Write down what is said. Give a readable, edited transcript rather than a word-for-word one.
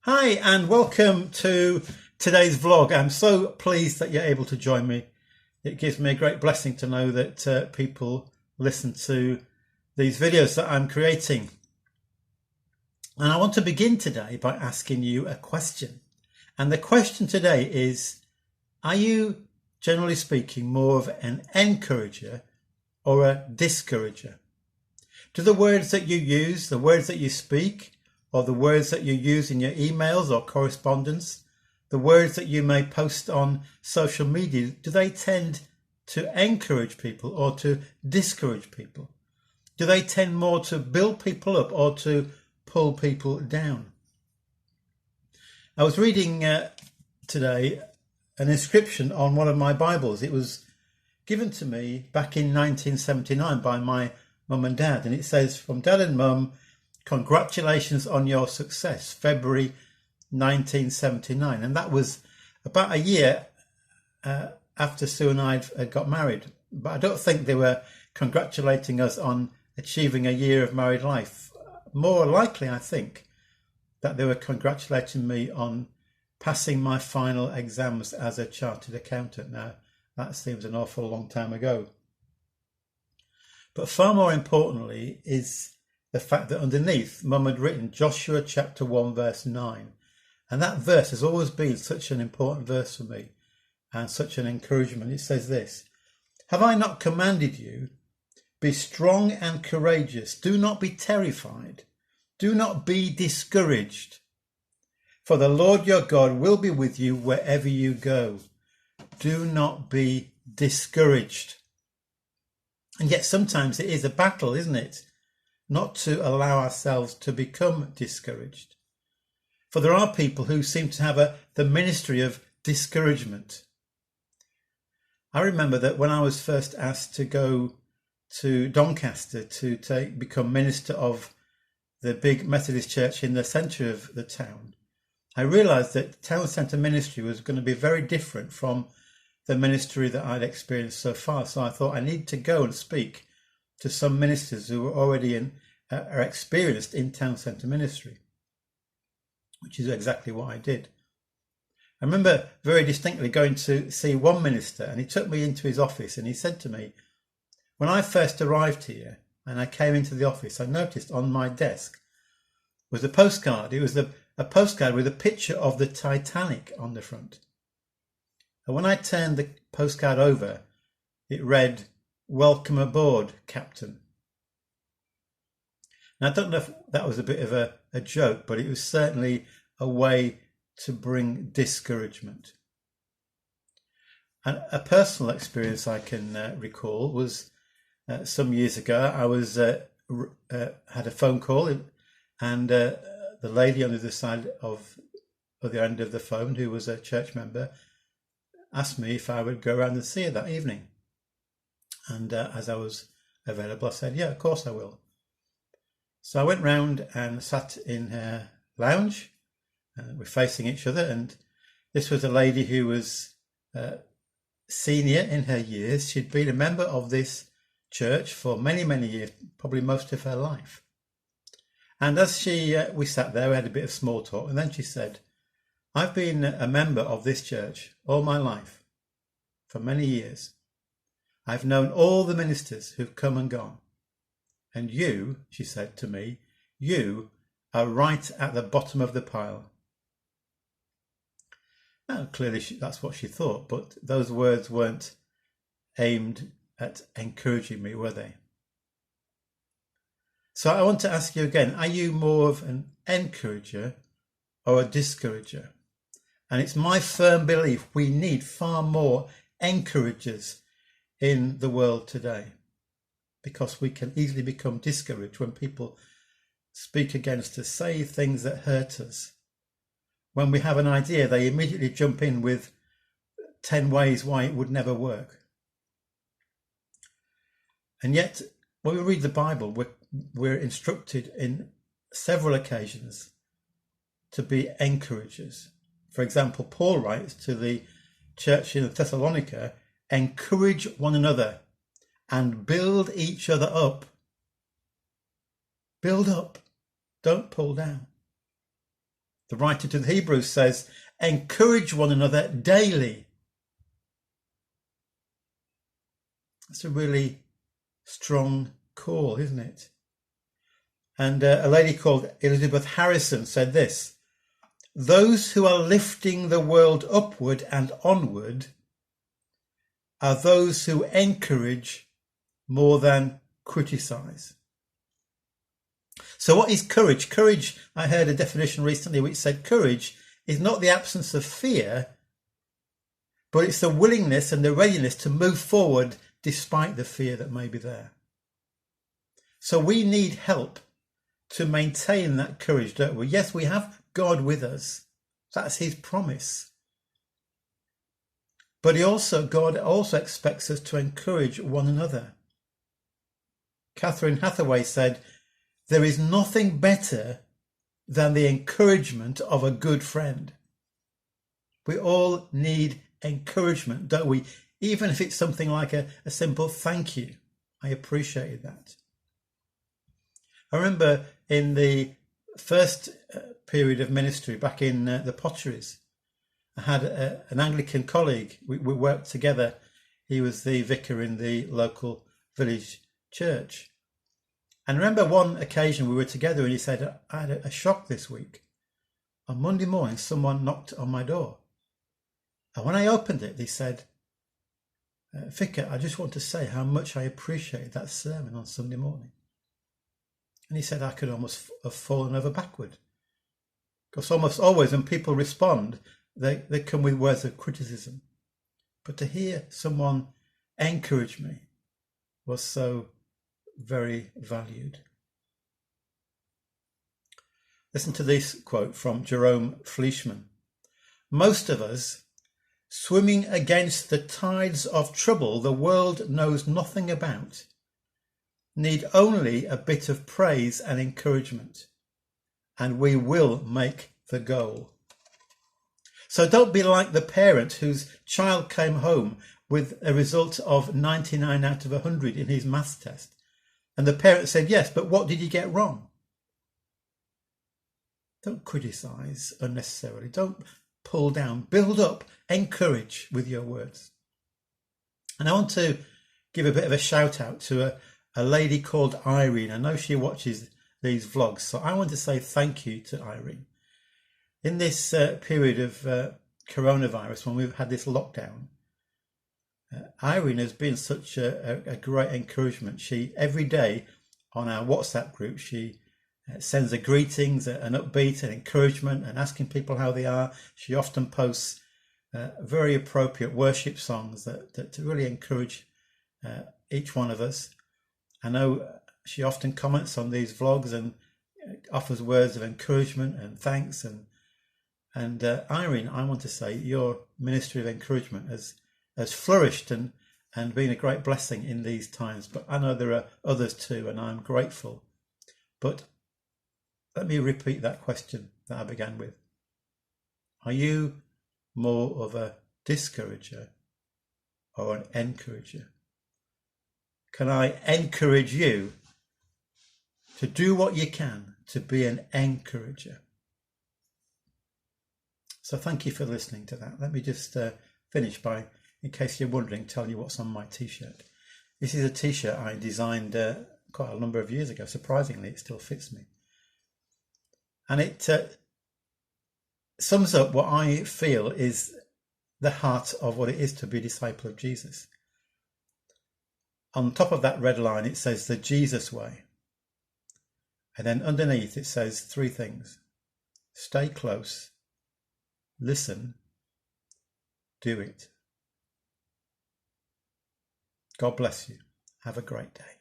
Hi and welcome to today's vlog. I'm so pleased that you're able to join me. It gives me a great blessing to know that people listen to these videos that I'm creating. And I want to begin today by asking you a question. And the question today is, are you, generally speaking, more of an encourager or a discourager? Do the words that you use, the words that you speak, or the words that you use in your emails or correspondence, the words that you may post on social media, do they tend to encourage people or to discourage people? Do they tend more to build people up or to pull people down? I was reading today an inscription on one of my Bibles. It was given to me back in 1979 by my mum and dad, and it says, "From Dad and Mum, congratulations on your success, February 1979." And that was about a year after Sue and I had got married. But I don't think they were congratulating us on achieving a year of married life. More likely, I think, that they were congratulating me on passing my final exams as a chartered accountant. Now, that seems an awful long time ago. But far more importantly is the fact that underneath, Mum had written Joshua chapter 1 verse 9. And that verse has always been such an important verse for me and such an encouragement. It says this: "Have I not commanded you? Be strong and courageous. Do not be terrified. Do not be discouraged. For the Lord your God will be with you wherever you go." Do not be discouraged. And yet sometimes it is a battle, isn't it? Not to allow ourselves to become discouraged. For there are people who seem to have the ministry of discouragement. I remember that when I was first asked to go to Doncaster to become minister of the big Methodist church in the centre of the town, I realised that town centre ministry was going to be very different from the ministry that I'd experienced so far. So I thought I need to go and speak to some ministers who were already are experienced in town centre ministry, which is exactly what I did. I remember very distinctly going to see one minister, and he took me into his office and he said to me, when I first arrived here and I came into the office, I noticed on my desk was a postcard. It was a postcard with a picture of the Titanic on the front. And when I turned the postcard over, it read, "Welcome aboard, Captain." Now, I don't know if that was a bit of a joke, but it was certainly a way to bring discouragement. And a personal experience I can recall was some years ago. I was had a phone call, and the lady on the other side of the end of the phone, who was a church member, asked me if I would go around and see her that evening. And as I was available, I said, "Yeah, of course I will." So I went round and sat in her lounge. We're facing each other, and this was a lady who was senior in her years. She'd been a member of this church for many, many years, probably most of her life. And as we sat there, we had a bit of small talk, and then she said, "I've been a member of this church all my life, for many years. I've known all the ministers who've come and gone. And you," she said to me, "you are right at the bottom of the pile." Now, clearly that's what she thought, but those words weren't aimed at encouraging me, were they? So I want to ask you again, are you more of an encourager or a discourager? And it's my firm belief we need far more encouragers in the world today, because we can easily become discouraged when people speak against us, say things that hurt us. When we have an idea, they immediately jump in with 10 ways why it would never work. And yet, when we read the Bible, we're instructed in several occasions to be encouragers. For example, Paul writes to the church in Thessalonica, "Encourage one another and build each other up." Build up, don't pull down. The writer to the Hebrews says, encourage one another daily. That's a really strong call, isn't it? And a lady called Elizabeth Harrison said this: those who are lifting the world upward and onward are those who encourage more than criticize. So what is courage? Courage, I heard a definition recently which said courage is not the absence of fear, but it's the willingness and the readiness to move forward despite the fear that may be there. So we need help to maintain that courage, don't we? Yes, we have God with us. That's his promise. But God also expects us to encourage one another. Catherine Hathaway said, there is nothing better than the encouragement of a good friend. We all need encouragement, don't we? Even if it's something like a simple thank you. I appreciated that. I remember in the first period of ministry back in the Potteries, I had an Anglican colleague. We worked together. He was the vicar in the local village church. And I remember one occasion we were together and he said, I had a shock this week. On Monday morning, someone knocked on my door. And when I opened it, he said, Vicar, I just want to say how much I appreciated that sermon on Sunday morning. And he said I could almost have fallen over backward. Because almost always when people respond, they come with words of criticism. But to hear someone encourage me was so very valued. Listen to this quote from Jerome Fleischmann. Most of us, swimming against the tides of trouble the world knows nothing about, need only a bit of praise and encouragement, and we will make the goal. So don't be like the parent whose child came home with a result of 99 out of 100 in his maths test. And the parent said, yes, but what did you get wrong? Don't criticise unnecessarily. Don't pull down. Build up. Encourage with your words. And I want to give a bit of a shout out to a lady called Irene. I know she watches these vlogs, so I want to say thank you to Irene. In this period of coronavirus, when we've had this lockdown, Irene has been such a great encouragement. She, every day on our WhatsApp group, she sends her greetings, an upbeat, and encouragement, and asking people how they are. She often posts very appropriate worship songs that to really encourage each one of us. I know she often comments on these vlogs and offers words of encouragement and thanks. And Irene, I want to say your ministry of encouragement has flourished and been a great blessing in these times. But I know there are others too, and I'm grateful. But let me repeat that question that I began with. Are you more of a discourager or an encourager? Can I encourage you to do what you can to be an encourager? So thank you for listening to that. Let me just finish by, in case you're wondering, telling you what's on my t-shirt. This is a t-shirt I designed quite a number of years ago. Surprisingly, it still fits me. And it sums up what I feel is the heart of what it is to be a disciple of Jesus. On top of that red line, it says the Jesus way. And then underneath, it says three things. Stay close, listen, do it. God bless you. Have a great day.